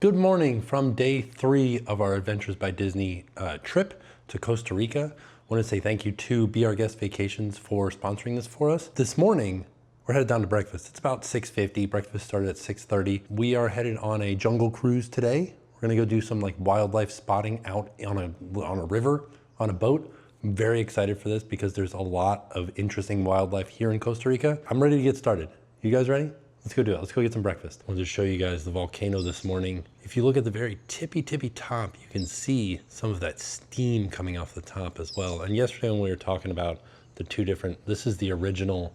Good morning from day 3 of our Adventures by Disney trip to Costa Rica. I want to say thank you to Be Our Guest Vacations for sponsoring this for us. This morning, we're headed down to breakfast. It's about 6:50. Breakfast started at 6:30. We are headed on a jungle cruise today. We're gonna go do some like wildlife spotting out on a river, on a boat. I'm very excited for this because there's a lot of interesting wildlife here in Costa Rica. I'm ready to get started. You guys ready? Let's go do it. Let's go get some breakfast. I wanted to show you guys the volcano this morning. If you look at the very tippy top, you can see some of that steam coming off the top as well. And yesterday when we were talking about the two different, this is the original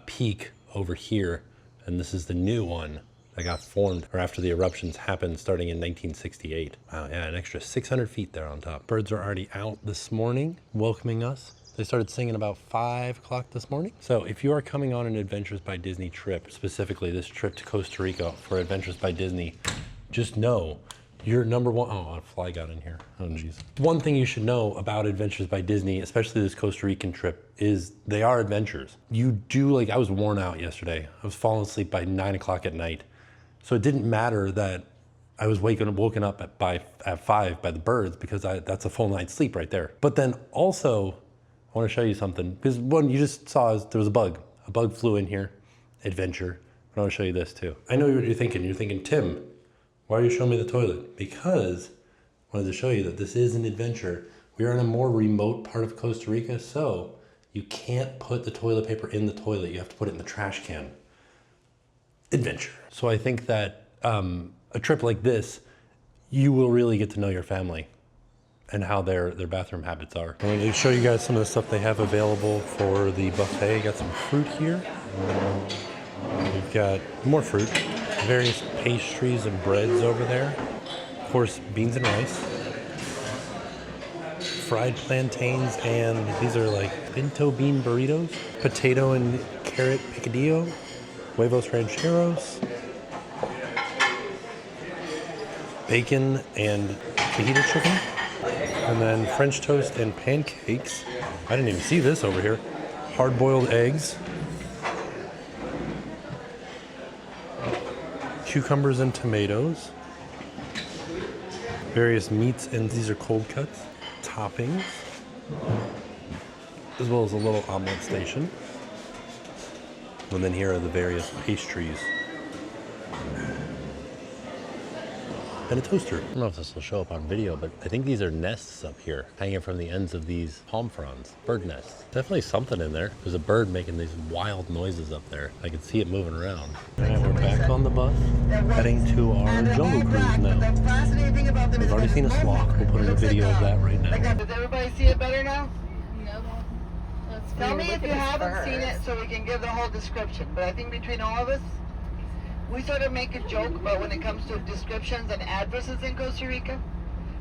peak over here, and this is the new one that got formed or after the eruptions happened starting in 1968. Wow, yeah, an extra 600 feet there on top. Birds are already out this morning welcoming us. They started singing about 5 o'clock this morning. So if you are coming on an Adventures by Disney trip, specifically this trip to Costa Rica for Adventures by Disney, just know your number one, oh, a fly got in here, oh geez. One thing you should know about Adventures by Disney, especially this Costa Rican trip, is they are adventures. You do, like, I was worn out yesterday. I was falling asleep by 9 o'clock at night. So it didn't matter that I was woken up at 5 by the birds because that's a full night's sleep right there. But then also, I want to show you something, because one you just saw is there was a bug. A bug flew in here, adventure. But I want to show you this too. I know what you're thinking. You're thinking, Tim, why are you showing me the toilet? Because I wanted to show you that this is an adventure. We are in a more remote part of Costa Rica, so you can't put the toilet paper in the toilet. You have to put it in the trash can. Adventure. So I think that a trip like this, you will really get to know your family and how their bathroom habits are. I'm going to show you guys some of the stuff they have available for the buffet. Got some fruit here. We've got more fruit, various pastries and breads over there. Of course, beans and rice. Fried plantains, and these are like pinto bean burritos. Potato and carrot picadillo. Huevos rancheros. Bacon and fajita chicken. And then French toast and pancakes. I didn't even see this over here. Hard-boiled eggs. Cucumbers and tomatoes. Various meats, and these are cold cuts. Toppings. As well as a little omelet station. And then here are the various pastries. And a toaster. I don't know if this will show up on video, but I think these are nests up here, hanging from the ends of these palm fronds. Bird nests. Definitely something in there. There's a bird making these wild noises up there. I can see it moving around. All right, we're back on the bus, heading to our jungle cruise now. We've already seen a sloth. We'll put in a video of that right now. Does everybody see it better now? No. Tell me if you haven't seen it so we can give the whole description. But I think between all of us, we sort of make a joke about when it comes to descriptions and addresses in Costa Rica.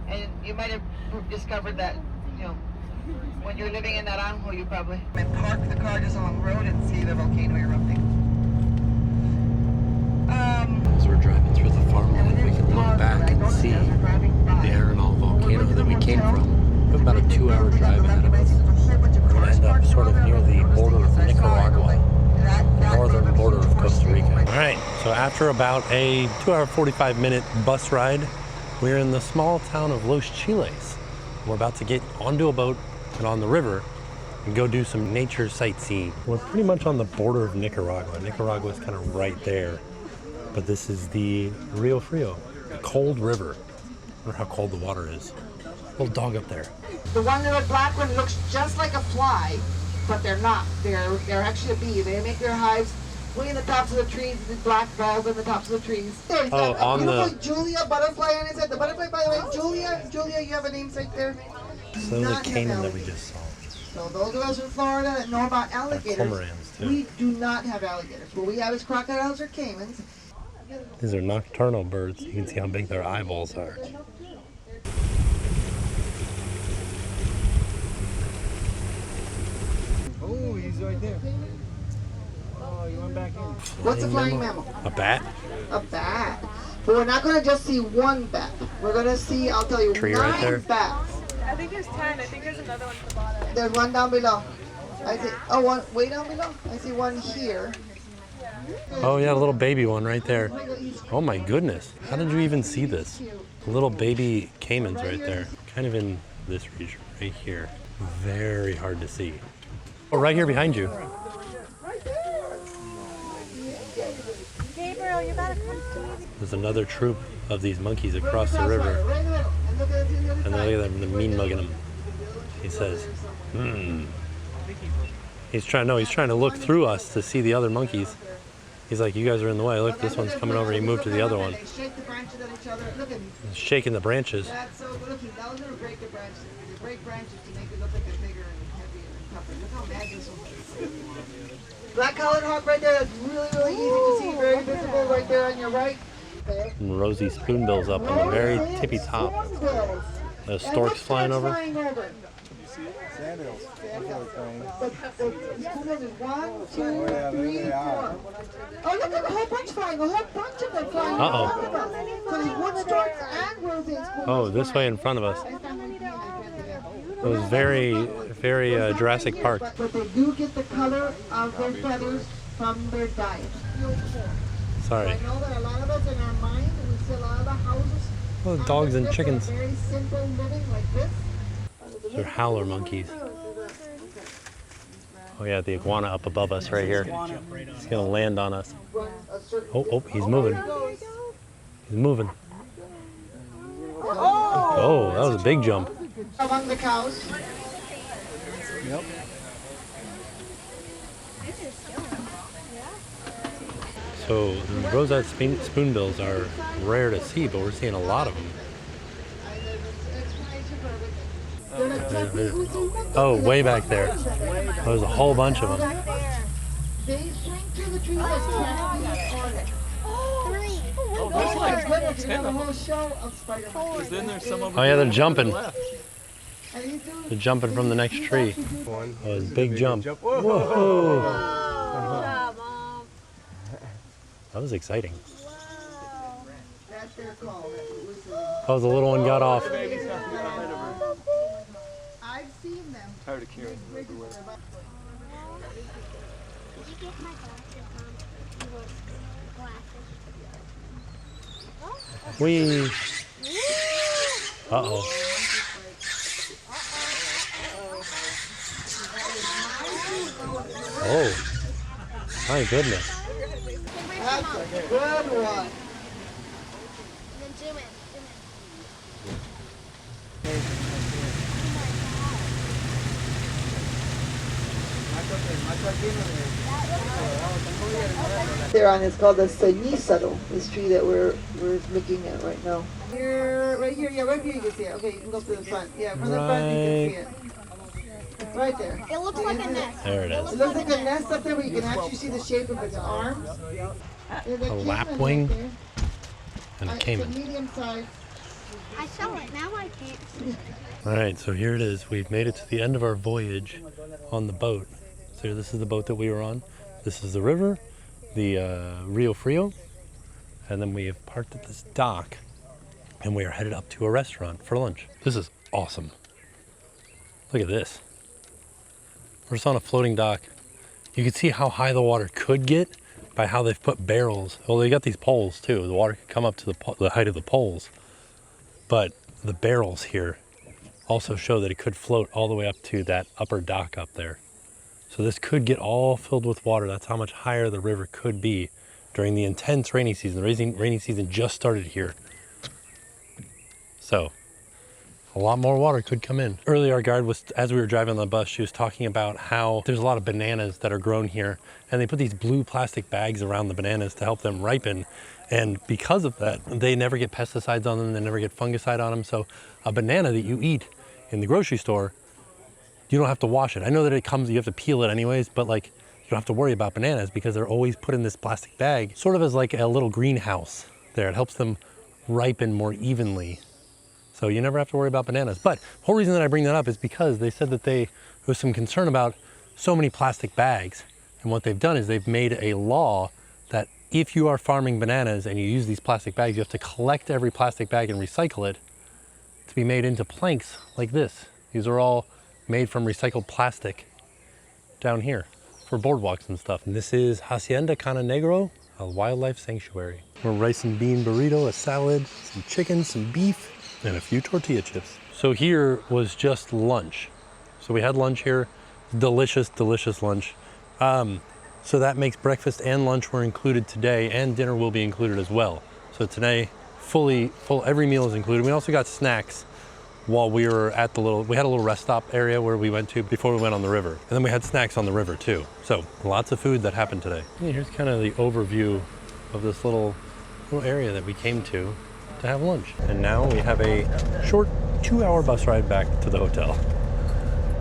And you might have discovered that, you know, when you're living in Naranjo, you probably park the car just along the road and see the volcano erupting. As we're driving through the farmland, we can look back and see the Arenal volcano that we came from. We have about a 2-hour drive ahead of us. We're going to end up sort of near the border of Nicaragua, the northern border of Costa Rica. All right, so after about a 2-hour, 45-minute bus ride, we're in the small town of Los Chiles. We're about to get onto a boat and on the river and go do some nature sightseeing. We're pretty much on the border of Nicaragua. Nicaragua is kind of right there, but this is the Rio Frio, the cold river. I wonder how cold the water is. Little dog up there. The one little black one looks just like a fly, but they're not. They're actually a bee. They make their hives way in the tops of the trees, the black balls on the tops of the trees. There's on the Julia butterfly on his head. The butterfly, by the way, Julia, you have a namesake there. So the cannon that we just saw. So those of us in Florida that know about alligators, cormorants too. we do not have alligators. What we have is crocodiles or caimans. These are nocturnal birds. You can see how big their eyeballs are. Oh, he's right there. Oh, you went back in. What's a flying mammal? A bat? A bat. But we're not going to just see one bat. We're going to see, I'll tell you, Tree 9 right there. bats. I think there's 10. I think there's another one at the bottom. There's one down below. I see, one way down below. I see one here. Oh yeah, a little baby one right there. Oh my goodness. How did you even see this? Little baby caimans right there. Kind of in this region right here. Very hard to see. Oh, right here behind you. Gabriel, you gotta come see me. There's another troop of these monkeys across the river. And look at them, the mean mugging them. He says, He's trying to look through us to see the other monkeys. He's like, you guys are in the way. Look, this one's coming over. He moved to the other one. He's shaking the branches. Black-collared hawk right there. That's really, really easy to see. Very visible right there on your right. And rosy spoonbills up on the very tippy top. The storks flying over. Sandals. One, two, three, four. Oh, look at the whole bunch flying. A whole bunch of them flying. Uh-oh. So there's wood storks and rosy spoonbills. Oh, this way in front of us. It was very, very Jurassic Park. But they do get the color of their feathers from their diet. Sorry. I know that a lot of us in our mind, we see a lot of the houses. Oh, dogs and chickens. Very simple living like this. They're howler monkeys. Oh yeah, the iguana up above us right here. He's gonna land on us. Oh, he's moving. He's moving. Oh, that was a big jump. Among the cows. Yep. So the roseate spoonbills are rare to see, but we're seeing a lot of them. Oh, way back there. There's a whole bunch of them. They swing through the trees as cannot be ordered. Oh yeah, they're jumping. They're jumping from the next tree. Oh, big jump. Whoa! That was exciting. Oh, the little one got off. I've seen them. Tired of carrying them everywhere. Whee! Uh-oh. Oh, my goodness. That's a good one. They're on. It's called the Sanisado, this tree that we're looking at right now. Here, right here, yeah, right here you can see it. Okay, you can go to the front. Yeah, from the front you can see it. It's right there. It looks like a nest. There it is. It looks like a nest up there, but you can actually see the shape of its arms. A lapwing and a caiman. It's a medium size. I saw it. Now I can't see. All right, so here it is. We've made it to the end of our voyage on the boat. So this is the boat that we were on. This is the river, the Rio Frio, and then we have parked at this dock, and we are headed up to a restaurant for lunch. This is awesome. Look at this. We're just on a floating dock. You can see how high the water could get by how they've put barrels. Well, they got these poles too. The water could come up to the height of the poles, but the barrels here also show that it could float all the way up to that upper dock up there. So this could get all filled with water. That's how much higher the river could be during the intense rainy season. The rainy season just started here. So a lot more water could come in. Earlier, our guide was, as we were driving on the bus, she was talking about how there's a lot of bananas that are grown here, and they put these blue plastic bags around the bananas to help them ripen. And because of that, they never get pesticides on them, they never get fungicide on them. So a banana that you eat in the grocery store, you don't have to wash it. I know that it comes, you have to peel it anyways, but like, you don't have to worry about bananas because they're always put in this plastic bag, sort of as like a little greenhouse there. It helps them ripen more evenly. So you never have to worry about bananas. But the whole reason that I bring that up is because they said that there was some concern about so many plastic bags. And what they've done is they've made a law that if you are farming bananas and you use these plastic bags, you have to collect every plastic bag and recycle it to be made into planks like this. These are all made from recycled plastic down here for boardwalks and stuff. And this is Hacienda Cana Negro, a wildlife sanctuary. A rice and bean burrito, a salad, some chicken, some beef, and a few tortilla chips. So here was just lunch. So we had lunch here, delicious, delicious lunch. So that makes breakfast and lunch were included today, and dinner will be included as well. So today, every meal is included. We also got snacks while we were at we had a little rest stop area where we went to before we went on the river. And then we had snacks on the river too. So lots of food that happened today. Yeah, here's kind of the overview of this little area that we came to have lunch. And now we have a short 2-hour bus ride back to the hotel.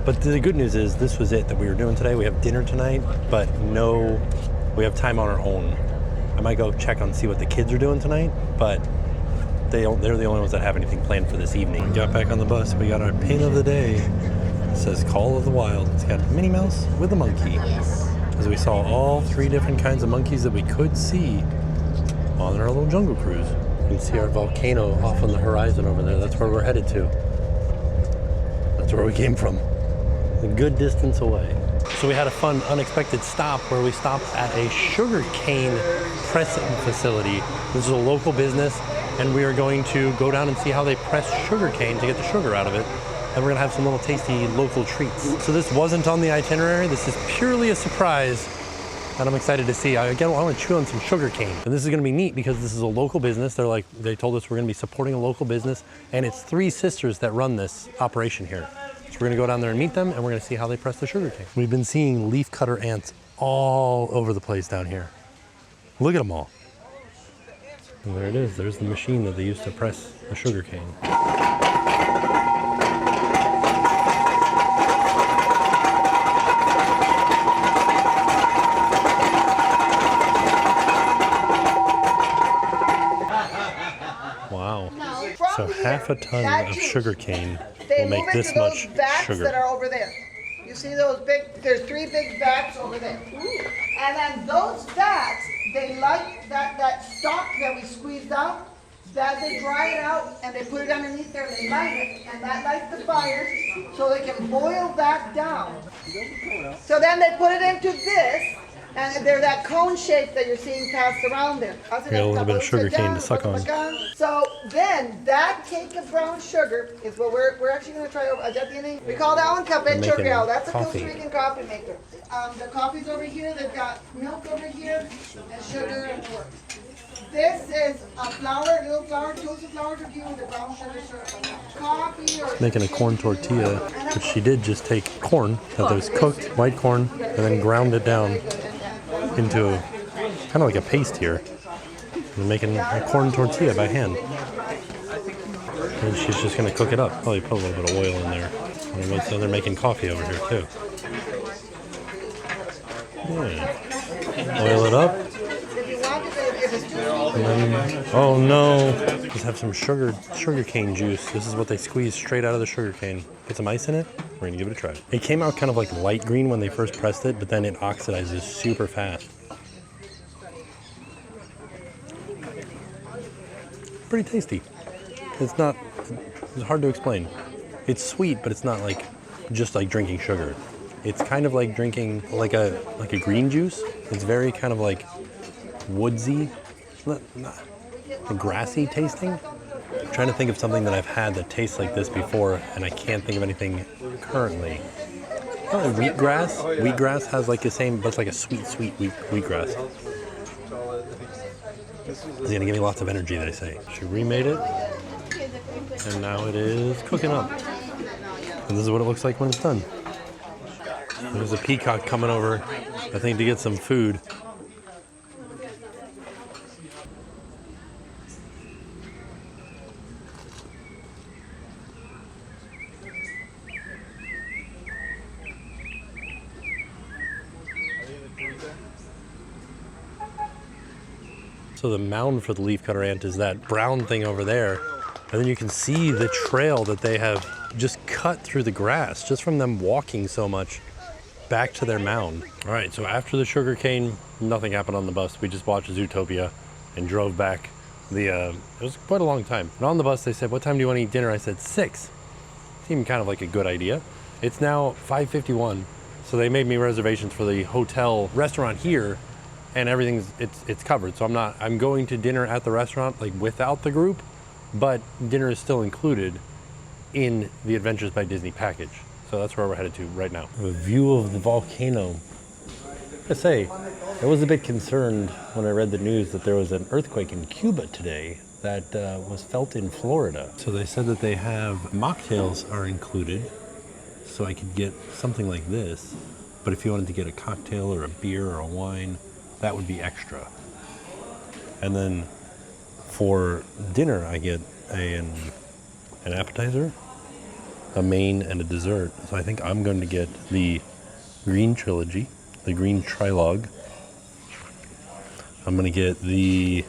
But the good news is this was it that we were doing today. We have dinner tonight, but we have time on our own. I might go check on see what the kids are doing tonight, but they're the only ones that have anything planned for this evening. We got back on the bus, we got our pin of the day. It says Call of the Wild. It's got Minnie Mouse with a monkey. Yes. As we saw all 3 different kinds of monkeys that we could see on our little jungle cruise. You can see our volcano off on the horizon over there. That's where we're headed to. That's where we came from. A good distance away. So we had a fun, unexpected stop where we stopped at a sugarcane pressing facility. This is a local business, and we are going to go down and see how they press sugarcane to get the sugar out of it. And we're gonna have some little tasty local treats. So this wasn't on the itinerary. This is purely a surprise, and I'm excited to see. Again, I want to chew on some sugarcane. And this is gonna be neat because this is a local business. They told us we're gonna be supporting a local business, and it's 3 sisters that run this operation here. So we're gonna go down there and meet them, and we're gonna see how they press the sugarcane. We've been seeing leafcutter ants all over the place down here. Look at them all. And there it is. There's the machine that they used to press the sugarcane. Wow. So half a ton of sugarcane will make this much sugar. That are over there. You see those big, there's 3 big vats over there. And then those vats, they light that stalk that we squeezed out, that they dry it out and they put it underneath there and they light it, and that lights the fire so they can boil that down. So then they put it into this, and they're that cone shape that you're seeing passed around there. We got a little bit of sugar cane to suck on. So then that cake of brown sugar is what we're actually going to try over at the beginning. We call that one café chorreado. That's a Costa Rican coffee maker. The coffee's over here. They've got milk over here and sugar and pork. This is a little flour, toasted flour tortilla with the brown sugar syrup. Coffee or making a corn tortilla, which she did just take corn that was cooked, white corn, and then ground it down into kind of like a paste here. We're making a corn tortilla by hand. And she's just going to cook it up. Probably put a little bit of oil in there. And so they're making coffee over here too. Yeah. Oil it up. And then, oh no, just have some sugarcane juice. This is what they squeeze straight out of the sugarcane. Put some ice in it. We're gonna give it a try. It came out kind of like light green when they first pressed it, but then it oxidizes super fast. Pretty tasty. It's hard to explain. It's sweet, but it's not like just like drinking sugar. It's kind of like drinking like a green juice. It's very kind of like woodsy, not grassy tasting. I'm trying to think of something that I've had that tastes like this before, and I can't think of anything currently. Probably wheatgrass. Wheatgrass has like the same, but it's like a sweet wheatgrass. It's gonna give me lots of energy, they say. She remade it, and now it is cooking up. And this is what it looks like when it's done. There's a peacock coming over, I think, to get some food. So the mound for the leafcutter ant is that brown thing over there. And then you can see the trail that they have just cut through the grass, just from them walking so much back to their mound. All right, so after the sugar cane, nothing happened on the bus. We just watched Zootopia and drove back. It was quite a long time. And on the bus, they said, what time do you want to eat dinner? I said 6. Seemed kind of like a good idea. It's now 5:51. So they made me reservations for the hotel restaurant here, and everything's it's covered. So I'm going to dinner at the restaurant like without the group, but dinner is still included in the Adventures by Disney package. So that's where we're headed to right now. A view of the volcano. I say, I was a bit concerned when I read the news that there was an earthquake in Cuba today that was felt in Florida. So they said that they have mocktails are included, so I could get something like this. But if you wanted to get a cocktail or a beer or a wine, that would be extra. And then for dinner, I get an appetizer, a main, and a dessert. So I think I'm going to get the green trilogy, the green trilogue. I'm going to get the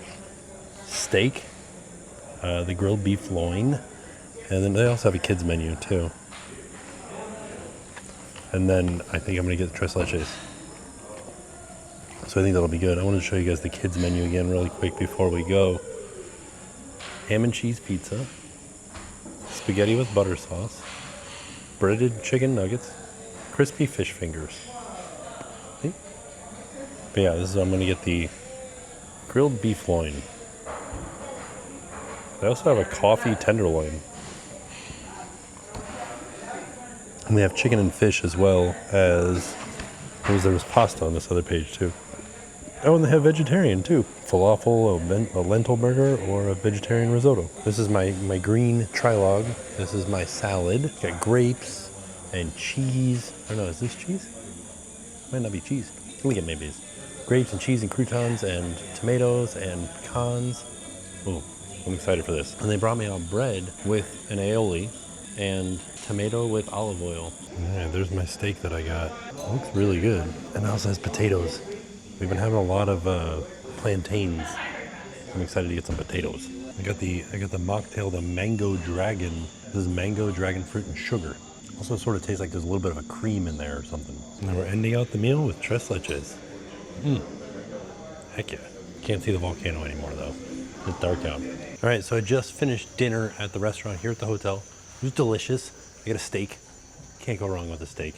steak, the grilled beef loin, and then they also have a kids menu too. And then I think I'm going to get the tres leches. So I think that'll be good. I want to show you guys the kids menu again really quick before we go. Ham and cheese pizza, spaghetti with butter sauce, breaded chicken nuggets, crispy fish fingers. See? But yeah, this is, I'm going to get the grilled beef loin. They also have a coffee tenderloin. And they have chicken and fish as well as, there was pasta on this other page too. Oh, and they have vegetarian too. Falafel, a lentil burger, or a vegetarian risotto. This is my green trilogue. This is my salad. It's got grapes and cheese. I don't know, is this cheese? Might not be cheese. Let me get mayonnaise. Grapes and cheese and croutons and tomatoes and pecans. Oh, I'm excited for this. And they brought me out bread with an aioli and tomato with olive oil. Yeah, there's my steak that I got. It looks really good. And it also has potatoes. We've been having a lot of plantains. I'm excited to get some potatoes. I got the mocktail, the Mango Dragon. This is mango, dragon fruit, and sugar. Also sort of tastes like there's a little bit of a cream in there or something. And then we're ending out the meal with tres leches. Heck yeah. Can't see the volcano anymore though. It's dark out. All right, so I just finished dinner at the restaurant here at the hotel. It was delicious. I got a steak. Can't go wrong with a steak.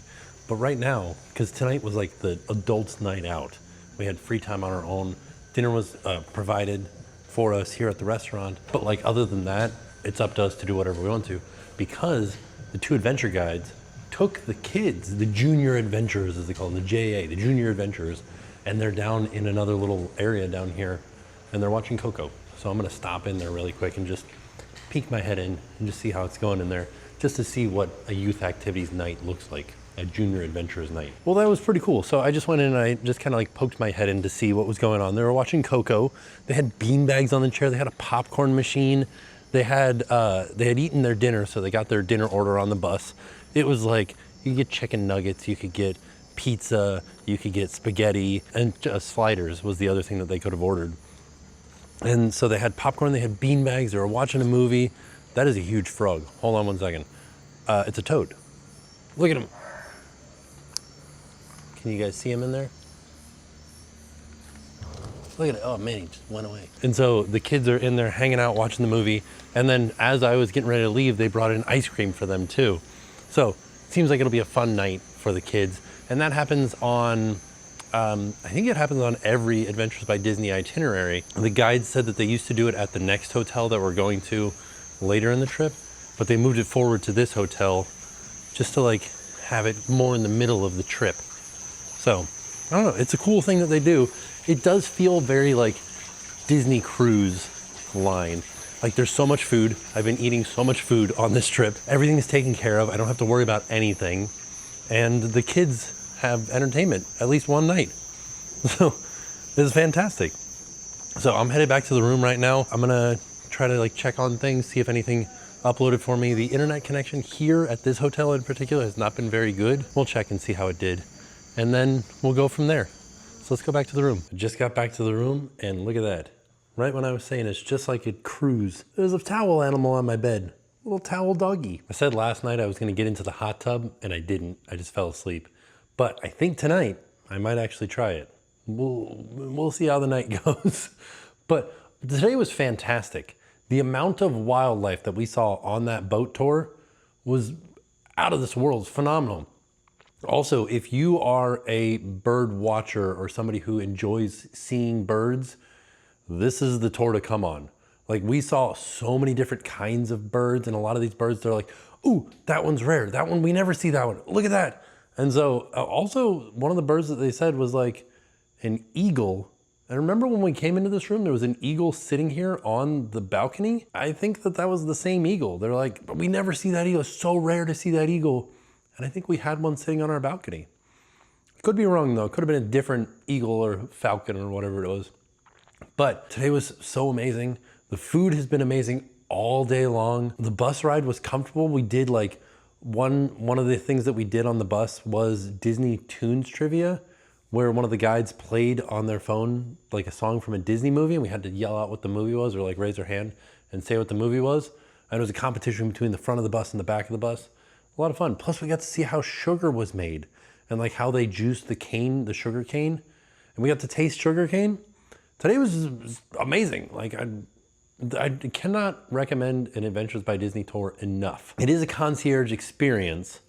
But right now, because tonight was like the adults' night out, we had free time on our own. Dinner was provided for us here at the restaurant. But like other than that, it's up to us to do whatever we want to, because the two adventure guides took the kids, the junior adventurers as they call them, the JA, the junior adventurers, and they're down in another little area down here, and they're watching Coco. So I'm gonna stop in there really quick and just peek my head in and just see how it's going in there, just to see what a youth activities night looks like, a junior adventurers night. Well, that was pretty cool. So I just went in and I just kind of like poked my head in to see what was going on. They were watching Coco. They had bean bags on the chair. They had a popcorn machine. They had eaten their dinner, so they got their dinner order on the bus. It was like, you could get chicken nuggets, you could get pizza, you could get spaghetti, and sliders was the other thing that they could have ordered. And so they had popcorn, they had bean bags, they were watching a movie. That is a huge frog. Hold on 1 second. It's a toad. Look at him. Can you guys see him in there? Look at it. Oh man, he just went away. And so the kids are in there hanging out, watching the movie. And then as I was getting ready to leave, they brought in ice cream for them too. So it seems like it'll be a fun night for the kids. And that happens on, I think it happens on every Adventures by Disney itinerary. The guides said that they used to do it at the next hotel that we're going to later in the trip, but they moved it forward to this hotel just to like have it more in the middle of the trip. So I don't know, it's a cool thing that they do. It does feel very like Disney cruise line. Like there's so much food. I've been eating so much food on this trip. Everything is taken care of. I don't have to worry about anything. And the kids have entertainment at least one night. So this is fantastic. So I'm headed back to the room right now. I'm gonna try to like check on things, see if anything uploaded for me. The internet connection here at this hotel in particular has not been very good. We'll check and see how it did. And then we'll go from there. So let's go back to the room. I just got back to the room and look at that. Right when I was saying it's just like a cruise, there's a towel animal on my bed. A little towel doggy. I said last night I was gonna get into the hot tub and I didn't. I just fell asleep. But I think tonight I might actually try it. We'll see how the night goes. But today was fantastic. The amount of wildlife that we saw on that boat tour was out of this world, phenomenal. Also, if you are a bird watcher or somebody who enjoys seeing birds, this is the tour to come on. Like, we saw so many different kinds of birds, and a lot of these birds, they're like, ooh, that one's rare. That one, we never see that one. Look at that. And so also one of the birds that they said was like an eagle. And remember when we came into this room, there was an eagle sitting here on the balcony. I think that that was the same eagle. They're like, but we never see that eagle. It's so rare to see that eagle. And I think we had one sitting on our balcony. Could be wrong though. Could have been a different eagle or falcon or whatever it was. But today was so amazing. The food has been amazing all day long. The bus ride was comfortable. We did like one of the things that we did on the bus was Disney Tunes trivia, where one of the guides played on their phone like a song from a Disney movie, and we had to yell out what the movie was or like raise our hand and say what the movie was. And it was a competition between the front of the bus and the back of the bus. A lot of fun. Plus we got to see how sugar was made and like how they juiced the cane, the sugar cane. And we got to taste sugar cane. Today was amazing. Like I cannot recommend an Adventures by Disney tour enough. It is a concierge experience,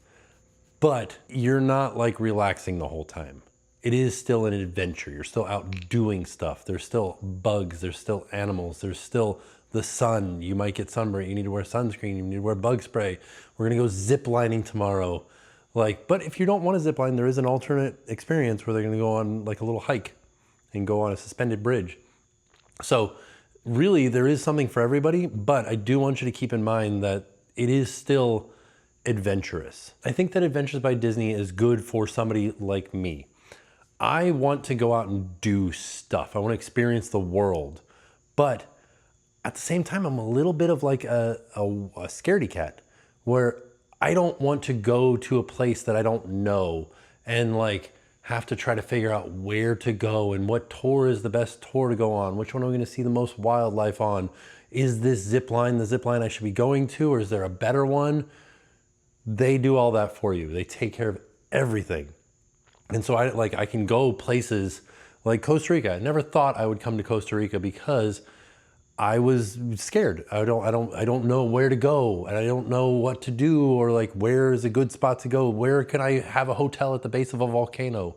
but you're not like relaxing the whole time. It is still an adventure. You're still out doing stuff. There's still bugs, there's still animals, there's still the sun. You might get sunburned, you need to wear sunscreen, you need to wear bug spray. We're gonna go zip lining tomorrow. But if you don't want to zip line, there is an alternate experience where they're gonna go on like a little hike and go on a suspended bridge. So really there is something for everybody, but I do want you to keep in mind that it is still adventurous. I think that Adventures by Disney is good for somebody like me. I want to go out and do stuff. I want to experience the world, but at the same time, I'm a little bit of like a scaredy cat where I don't want to go to a place that I don't know and like have to try to figure out where to go and what tour is the best tour to go on, which one am I going to see the most wildlife on? Is this zip line the zip line I should be going to, or is there a better one? They do all that for you. They take care of everything. And so I can go places like Costa Rica. I never thought I would come to Costa Rica because I was scared. I don't know where to go, and I don't know what to do, or like where is a good spot to go? Where can I have a hotel at the base of a volcano?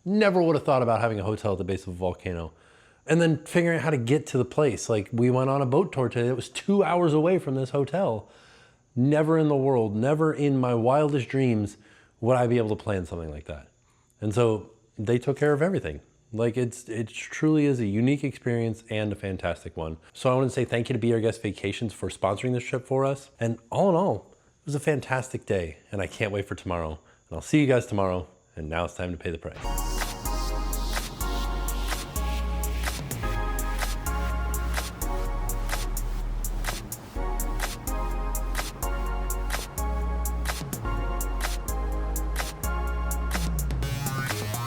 Never would have thought about having a hotel at the base of a volcano. And then figuring out how to get to the place. Like we went on a boat tour today that was 2 hours away from this hotel. Never in the world, never in my wildest dreams would I be able to plan something like that. And so they took care of everything. Like it truly is a unique experience and a fantastic one. So I want to say thank you to Be Our Guest Vacations for sponsoring this trip for us. And all in all, it was a fantastic day and I can't wait for tomorrow. And I'll see you guys tomorrow. And now it's time to pay the price.